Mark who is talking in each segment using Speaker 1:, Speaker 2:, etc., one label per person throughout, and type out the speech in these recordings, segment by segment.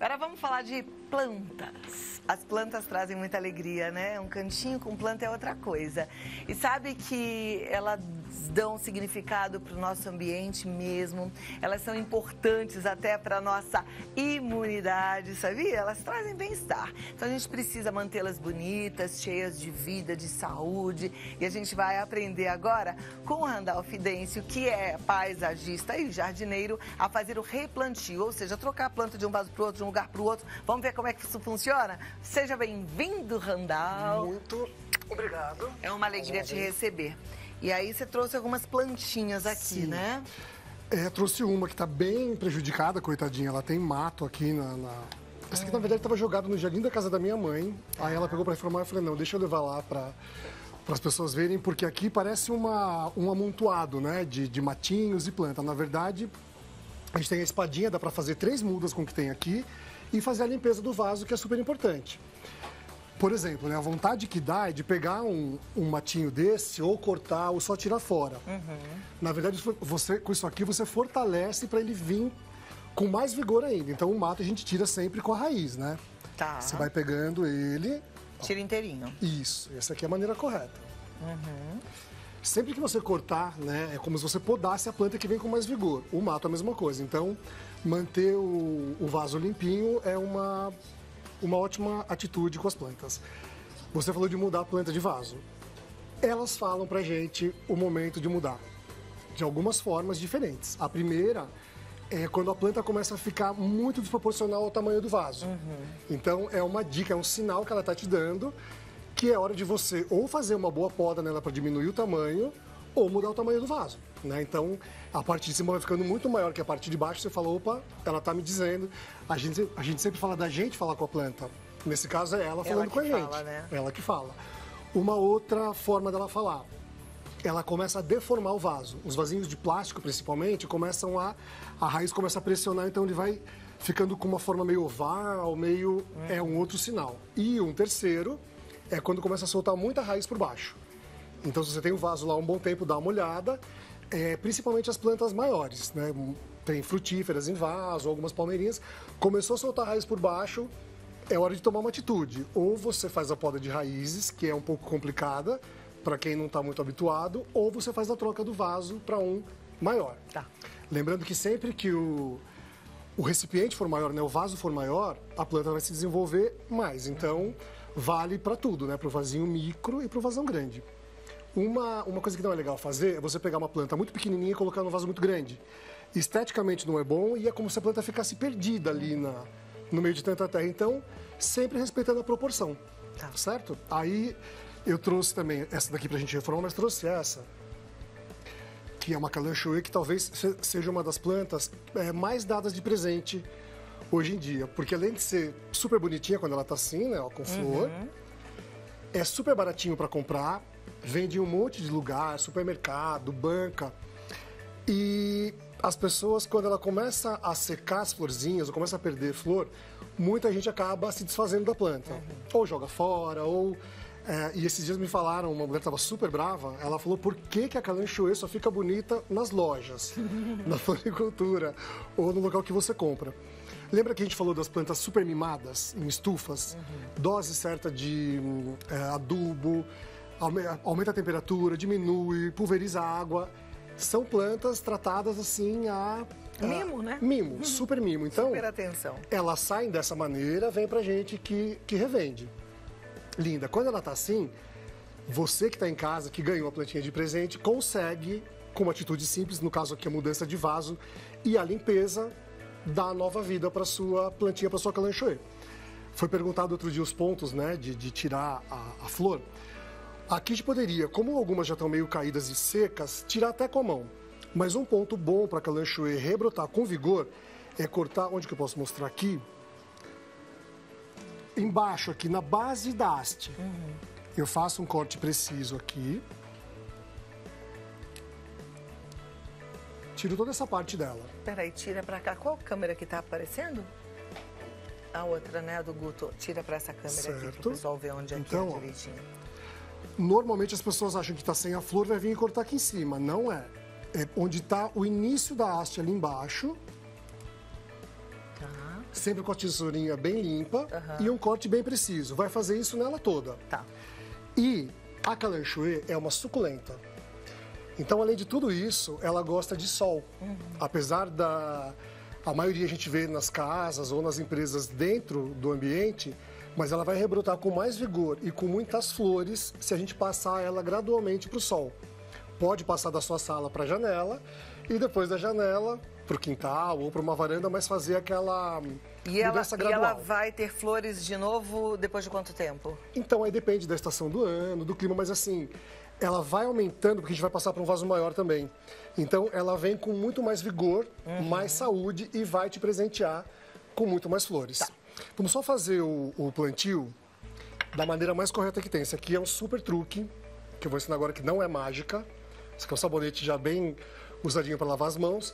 Speaker 1: Agora vamos falar de plantas. As plantas trazem muita alegria, né? Um cantinho com planta é outra coisa. E sabe que elas dão significado para o nosso ambiente mesmo. Elas são importantes até para a nossa imunidade, sabia? Elas trazem bem-estar. Então a gente precisa mantê-las bonitas, cheias de vida, de saúde. E a gente vai aprender agora com o Randolph Dêncio, que é paisagista e jardineiro, a fazer o replantio, ou seja, trocar a planta de um vaso para o outro, de um lugar para o outro. Vamos ver como é que isso funciona? Seja bem-vindo, Randolph.
Speaker 2: Muito obrigado.
Speaker 1: É uma alegria te receber. E aí você trouxe algumas plantinhas aqui,
Speaker 2: Sim.
Speaker 1: né?
Speaker 2: Trouxe uma que está bem prejudicada, coitadinha. Ela tem mato aqui Essa aqui, na verdade, estava jogada no jardim da casa da minha mãe. Aí ela pegou para reformar e eu falei, não, deixa eu levar lá para as pessoas verem, porque aqui parece um amontoado, né, de matinhos e planta. Na verdade, a gente tem a espadinha, dá para fazer 3 mudas com o que tem aqui e fazer a limpeza do vaso, que é super importante. Por exemplo, né, a vontade que dá é de pegar um matinho desse ou cortar ou só tirar fora. Na verdade, com isso aqui, você fortalece para ele vir com mais vigor ainda. Então, o mato a gente tira sempre com a raiz, né?
Speaker 1: Tá.
Speaker 2: Você vai pegando ele...
Speaker 1: Tira inteirinho.
Speaker 2: Isso, essa aqui é a maneira correta. Sempre que você cortar, né, é como se você podasse a planta que vem com mais vigor. O mato é a mesma coisa. Então, manter o vaso limpinho é uma ótima atitude com as plantas. Você falou de mudar a planta de vaso. Elas falam pra gente o momento de mudar, de algumas formas diferentes. A primeira é quando a planta começa a ficar muito desproporcional ao tamanho do vaso. Então, é uma dica, é um sinal que ela está te dando que é hora de você ou fazer uma boa poda nela para diminuir o tamanho ou mudar o tamanho do vaso, né? Então, a parte de cima vai ficando muito maior que a parte de baixo. Você fala, opa, ela está me dizendo. A gente sempre fala da gente falar com a planta. Nesse caso, é ela falando com a gente.
Speaker 1: Fala, né?
Speaker 2: Ela que fala. Uma outra forma dela falar, ela começa a deformar o vaso. Os vasinhos de plástico, principalmente, a raiz começa a pressionar, então ele vai ficando com uma forma meio oval, é um outro sinal. E um terceiro é quando começa a soltar muita raiz por baixo. Então, se você tem o vaso lá um bom tempo, dá uma olhada, principalmente as plantas maiores, né? Tem frutíferas em vaso, algumas palmeirinhas. Começou a soltar raiz por baixo, é hora de tomar uma atitude. Ou você faz a poda de raízes, que é um pouco complicada, para quem não está muito habituado, ou você faz a troca do vaso para um maior.
Speaker 1: Tá.
Speaker 2: Lembrando que sempre que o recipiente for maior, né, o vaso for maior, a planta vai se desenvolver mais. Então, vale para tudo, né, para o vasinho micro e para o vasão grande. Uma coisa que não é legal fazer é você pegar uma planta muito pequenininha e colocar num vaso muito grande. Esteticamente não é bom e é como se a planta ficasse perdida ali no meio de tanta terra. Então, sempre respeitando a proporção,
Speaker 1: Tá.
Speaker 2: certo? Aí, eu trouxe também essa daqui pra gente reformar, mas trouxe essa, que é uma calanchoe, que talvez seja uma das plantas mais dadas de presente hoje em dia. Porque além de ser super bonitinha quando ela tá assim, né, ó, com flor, é super baratinho para comprar, vende em um monte de lugar, supermercado, banca. E as pessoas, quando ela começa a secar as florzinhas, ou começa a perder flor, muita gente acaba se desfazendo da planta. Ou joga fora, ou... e esses dias me falaram, uma mulher estava super brava, ela falou por que a calanchoe só fica bonita nas lojas, na floricultura, ou no local que você compra. Lembra que a gente falou das plantas super mimadas, em estufas? Dose certa de adubo, aumenta a temperatura, diminui, pulveriza a água. São plantas tratadas assim
Speaker 1: Mimo, né?
Speaker 2: Mimo, super mimo. Então,
Speaker 1: Super atenção.
Speaker 2: elas saem dessa maneira, vem pra gente que revende. Linda. Quando ela tá assim, você que tá em casa, que ganhou a plantinha de presente, consegue, com uma atitude simples, no caso aqui a mudança de vaso e a limpeza, dar nova vida para sua plantinha, para sua calanchoe. Foi perguntado outro dia os pontos, né, de tirar a flor. Aqui a gente poderia, como algumas já estão meio caídas e secas, tirar até com a mão. Mas um ponto bom para a calanchoe rebrotar com vigor é cortar, onde que eu posso mostrar aqui? Embaixo aqui, na base da haste. Eu faço um corte preciso aqui. Tiro toda essa parte dela.
Speaker 1: Peraí, tira pra cá. Qual câmera que tá aparecendo? A outra, né? A do Guto. Tira pra essa câmera aqui,
Speaker 2: Certo.
Speaker 1: pro pessoal ver onde
Speaker 2: Então,
Speaker 1: é
Speaker 2: ó,
Speaker 1: direitinho.
Speaker 2: Normalmente as pessoas acham que está sem a flor, vai vir cortar aqui em cima. Não é. É onde está o início da haste ali embaixo.
Speaker 1: Tá.
Speaker 2: sempre com a tesourinha bem limpa e um corte bem preciso. Vai fazer isso nela toda.
Speaker 1: Tá.
Speaker 2: E a calanchoe é uma suculenta. Então, além de tudo isso, ela gosta de sol. Apesar da... A maioria a gente vê nas casas ou nas empresas dentro do ambiente, mas ela vai rebrotar com mais vigor e com muitas flores se a gente passar ela gradualmente para o sol. Pode passar da sua sala para a janela e depois da janela para o quintal ou para uma varanda, mas fazer aquela mudança gradual.
Speaker 1: E ela vai ter flores de novo depois de quanto tempo?
Speaker 2: Então, aí depende da estação do ano, do clima, mas assim, ela vai aumentando porque a gente vai passar para um vaso maior também. Então, ela vem com muito mais vigor, mais saúde e vai te presentear com muito mais flores.
Speaker 1: Tá.
Speaker 2: Vamos só fazer o plantio da maneira mais correta que tem. Esse aqui é um super truque, que eu vou ensinar agora, que não é mágica. Esse aqui é um sabonete já bem usadinho para lavar as mãos.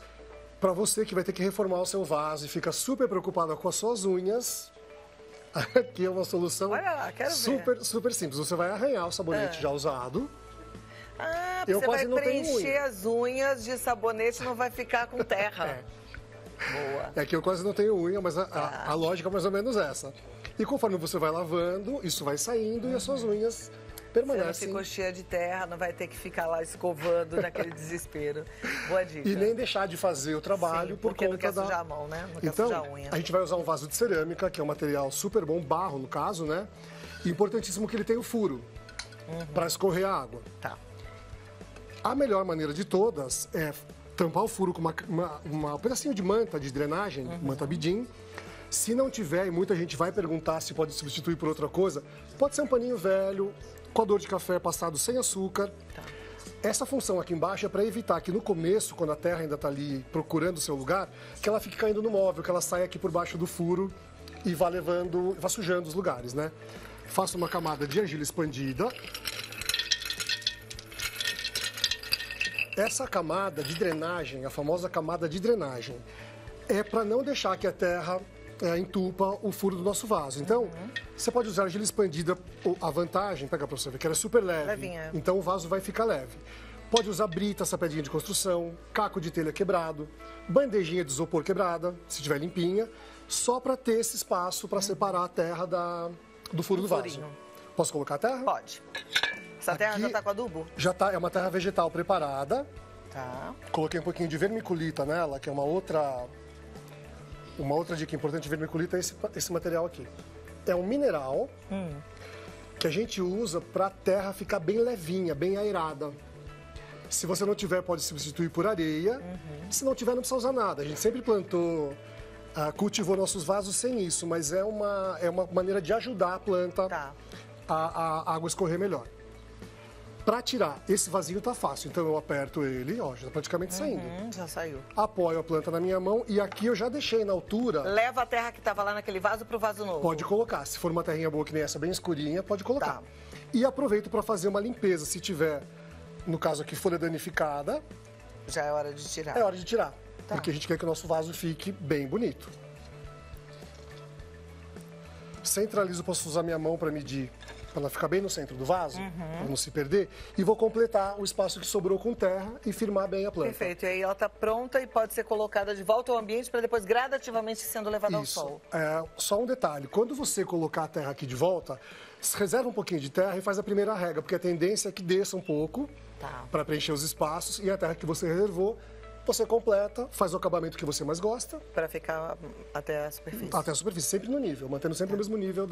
Speaker 2: Para você que vai ter que reformar o seu vaso e fica super preocupada com as suas unhas, aqui é uma solução super simples. Você vai arranhar o sabonete já usado.
Speaker 1: Ah, você vai preencher as unhas de sabonete e não vai ficar com terra. Boa.
Speaker 2: É que eu quase não tenho unha, mas a lógica é mais ou menos essa. E conforme você vai lavando, isso vai saindo e as suas unhas permanecem.
Speaker 1: Você não ficou cheia de terra, não vai ter que ficar lá escovando naquele desespero. Boa dica.
Speaker 2: E nem deixar de fazer o trabalho por conta
Speaker 1: não quer sujar a mão, né? Não quer
Speaker 2: então,
Speaker 1: sujar a unha.
Speaker 2: A gente vai usar um vaso de cerâmica, que é um material super bom, barro no caso, né? E importantíssimo que ele tenha o furo para escorrer a água.
Speaker 1: Tá.
Speaker 2: A melhor maneira de todas é tampar o furo com um pedacinho de manta de drenagem, manta bidim. Se não tiver, e muita gente vai perguntar se pode substituir por outra coisa, pode ser um paninho velho, coador de café passado sem açúcar.
Speaker 1: Tá.
Speaker 2: Essa função aqui embaixo é para evitar que no começo, quando a terra ainda está ali procurando o seu lugar, que ela fique caindo no móvel, que ela saia aqui por baixo do furo e vá sujando os lugares, né? Faço uma camada de argila expandida. Essa camada de drenagem, a famosa camada de drenagem, é para não deixar que a terra entupa o furo do nosso vaso. Então, você pode usar argila expandida. A vantagem, pega para você ver, que ela é super leve.
Speaker 1: Levinha.
Speaker 2: Então, o vaso vai ficar leve. Pode usar brita, sapedinha de construção, caco de telha quebrado, bandejinha de isopor quebrada, se tiver limpinha, só para ter esse espaço para separar a terra do furo do vaso. Posso colocar a terra?
Speaker 1: Pode. Essa terra já está com adubo?
Speaker 2: Já está, é uma terra vegetal preparada.
Speaker 1: Tá.
Speaker 2: Coloquei um pouquinho de vermiculita nela, que é uma outra dica importante. Vermiculita é esse material aqui. É um mineral que a gente usa para a terra ficar bem levinha, bem aerada. Se você não tiver, pode substituir por areia. Se não tiver, não precisa usar nada. A gente sempre plantou, cultivou nossos vasos sem isso, mas é uma maneira de ajudar a planta a água escorrer melhor. Para tirar, esse vasinho tá fácil, então eu aperto ele, ó, já tá praticamente saindo.
Speaker 1: Já saiu.
Speaker 2: Apoio a planta na minha mão e aqui eu já deixei na altura.
Speaker 1: Leva a terra que tava lá naquele vaso pro vaso novo.
Speaker 2: Pode colocar, se for uma terrinha boa que nem essa, bem escurinha, pode colocar.
Speaker 1: Tá.
Speaker 2: E aproveito para fazer uma limpeza, se tiver, no caso aqui, folha danificada.
Speaker 1: Já é hora de tirar.
Speaker 2: É hora de tirar, porque a gente quer que o nosso vaso fique bem bonito. Centralizo, posso usar minha mão para medir, para ela ficar bem no centro do vaso, para não se perder. E vou completar o espaço que sobrou com terra e firmar bem a planta.
Speaker 1: Perfeito, e aí ela está pronta e pode ser colocada de volta ao ambiente para depois gradativamente sendo levada ao sol.
Speaker 2: Só um detalhe, quando você colocar a terra aqui de volta, reserva um pouquinho de terra e faz a primeira rega, porque a tendência é que desça um pouco para preencher os espaços e a terra que você reservou, você completa, faz o acabamento que você mais gosta.
Speaker 1: Para ficar até a superfície.
Speaker 2: Até a superfície, sempre no nível, mantendo sempre o mesmo nível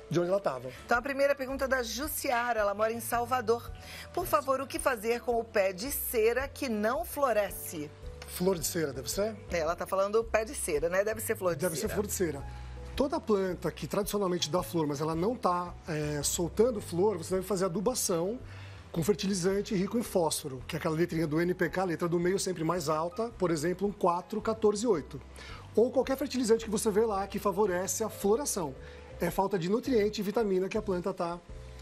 Speaker 2: de onde ela estava.
Speaker 1: Então a primeira pergunta é da Jussiara, ela mora em Salvador. Por favor, o que fazer com o pé de cera que não floresce?
Speaker 2: Flor de cera, deve ser?
Speaker 1: Ela está falando pé de cera, né? Deve ser flor de cera.
Speaker 2: Deve ser flor de cera. Toda planta que tradicionalmente dá flor, mas ela não está soltando flor, você deve fazer adubação com fertilizante rico em fósforo, que é aquela letrinha do NPK, a letra do meio sempre mais alta, por exemplo, um 4, 14, 8. Ou qualquer fertilizante que você vê lá que favorece a floração. É falta de nutriente e vitamina que a planta está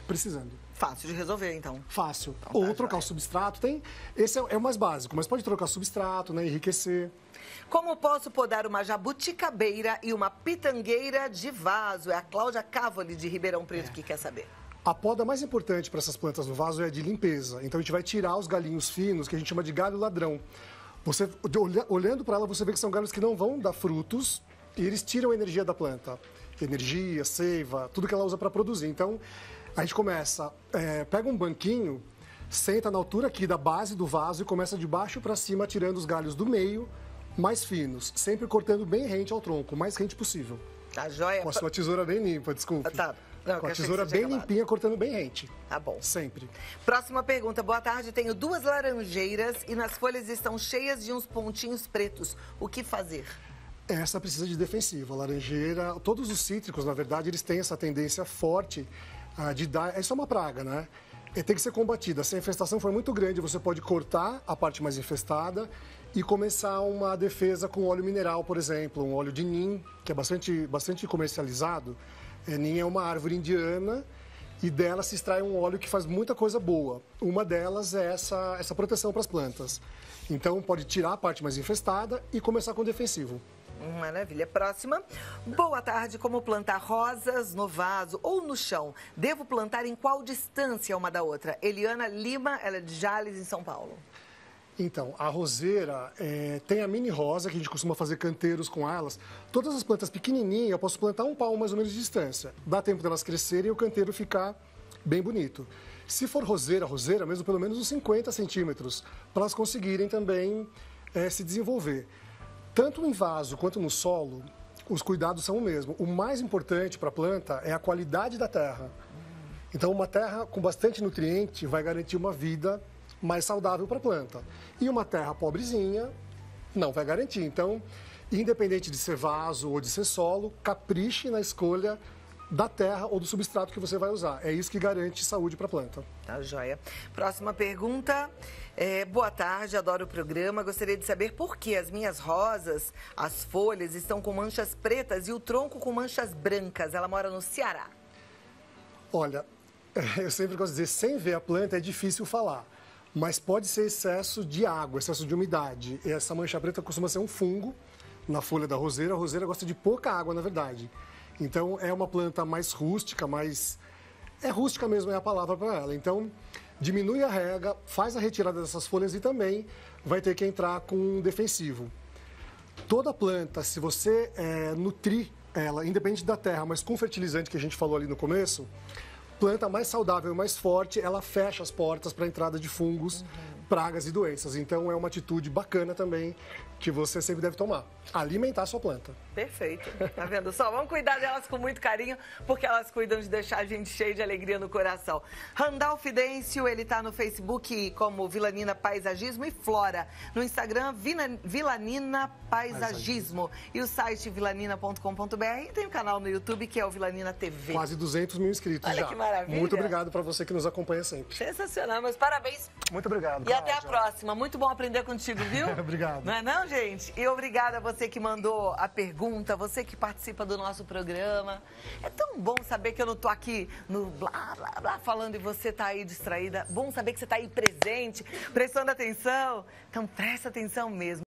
Speaker 2: precisando.
Speaker 1: Fácil de resolver, então.
Speaker 2: Fácil. Ou trocar o substrato, esse é o mais básico, mas pode trocar substrato, né, enriquecer.
Speaker 1: Como posso podar uma jabuticabeira e uma pitangueira de vaso? É a Cláudia Cavoli, de Ribeirão Preto, que quer saber.
Speaker 2: A poda mais importante para essas plantas no vaso é a de limpeza. Então a gente vai tirar os galinhos finos, que a gente chama de galho ladrão. Você, olhando para ela, você vê que são galhos que não vão dar frutos e eles tiram a energia da planta. Energia, seiva, tudo que ela usa para produzir. Então, a gente começa, pega um banquinho, senta na altura aqui da base do vaso e começa de baixo para cima, tirando os galhos do meio, mais finos, sempre cortando bem rente ao tronco, o mais rente possível.
Speaker 1: Tá joia?
Speaker 2: Com a sua tesoura bem limpa, desculpe.
Speaker 1: Tá. Não,
Speaker 2: com a tesoura bem limpinha, cortando bem rente.
Speaker 1: Tá bom.
Speaker 2: Sempre.
Speaker 1: Próxima pergunta. Boa tarde, tenho 2 laranjeiras e nas folhas estão cheias de uns pontinhos pretos. O que fazer?
Speaker 2: Essa precisa de defensivo. A laranjeira, todos os cítricos, na verdade, eles têm essa tendência forte de dar... Isso é uma praga, né? Tem que ser combatida. Se a infestação for muito grande, você pode cortar a parte mais infestada e começar uma defesa com óleo mineral, por exemplo, um óleo de nim, que é bastante comercializado. Nim é uma árvore indiana e dela se extrai um óleo que faz muita coisa boa. Uma delas é essa proteção para as plantas. Então, pode tirar a parte mais infestada e começar com defensivo.
Speaker 1: Maravilha. Próxima. Boa tarde. Como plantar rosas no vaso ou no chão? Devo plantar em qual distância uma da outra? Eliana Lima, ela é de Jales, em São Paulo.
Speaker 2: Então, a roseira tem a mini rosa, que a gente costuma fazer canteiros com elas. Todas as plantas pequenininhas, eu posso plantar 1 palmo mais ou menos de distância. Dá tempo delas crescerem e o canteiro ficar bem bonito. Se for roseira, mesmo pelo menos uns 50 centímetros, para elas conseguirem também se desenvolver. Tanto em vaso quanto no solo, os cuidados são o mesmo. O mais importante para a planta é a qualidade da terra. Então, uma terra com bastante nutriente vai garantir uma vida mais saudável para a planta. E uma terra pobrezinha não vai garantir. Então, independente de ser vaso ou de ser solo, capriche na escolha da terra ou do substrato que você vai usar. É isso que garante saúde para a planta.
Speaker 1: Tá joia. Próxima pergunta. Boa tarde, adoro o programa. Gostaria de saber por que as minhas rosas, as folhas estão com manchas pretas e o tronco com manchas brancas. Ela mora no Ceará.
Speaker 2: Olha, eu sempre gosto de dizer, sem ver a planta é difícil falar. Mas pode ser excesso de água, excesso de umidade. Essa mancha preta costuma ser um fungo na folha da roseira. A roseira gosta de pouca água, na verdade. Então, é uma planta mais rústica, é rústica mesmo, é a palavra para ela. Então, diminui a rega, faz a retirada dessas folhas e também vai ter que entrar com um defensivo. Toda planta, se você nutrir ela, independente da terra, mas com fertilizante que a gente falou ali no começo, planta mais saudável e mais forte, ela fecha as portas para a entrada de fungos, pragas e doenças. Então, é uma atitude bacana também que você sempre deve tomar. Alimentar a sua planta.
Speaker 1: Perfeito. Tá vendo só? Vamos cuidar delas com muito carinho, porque elas cuidam de deixar a gente cheio de alegria no coração. Randall Fidêncio, ele tá no Facebook como Vilanina Paisagismo e Flora. No Instagram, Vilanina Paisagismo. E o site vilanina.com.br. E tem o canal no YouTube, que é o Vilanina TV.
Speaker 2: Quase 200 mil inscritos.
Speaker 1: Olha
Speaker 2: já.
Speaker 1: Que maravilha.
Speaker 2: Muito obrigado para você que nos acompanha sempre.
Speaker 1: Sensacional, meus parabéns.
Speaker 2: Muito obrigado.
Speaker 1: E até a próxima. Muito bom aprender contigo, viu?
Speaker 2: Obrigado.
Speaker 1: Não é não, gente? E obrigada a você que mandou a pergunta, você que participa do nosso programa. É tão bom saber que eu não tô aqui no blá, blá, blá, falando e você tá aí distraída. Bom saber que você tá aí presente, prestando atenção. Então presta atenção mesmo.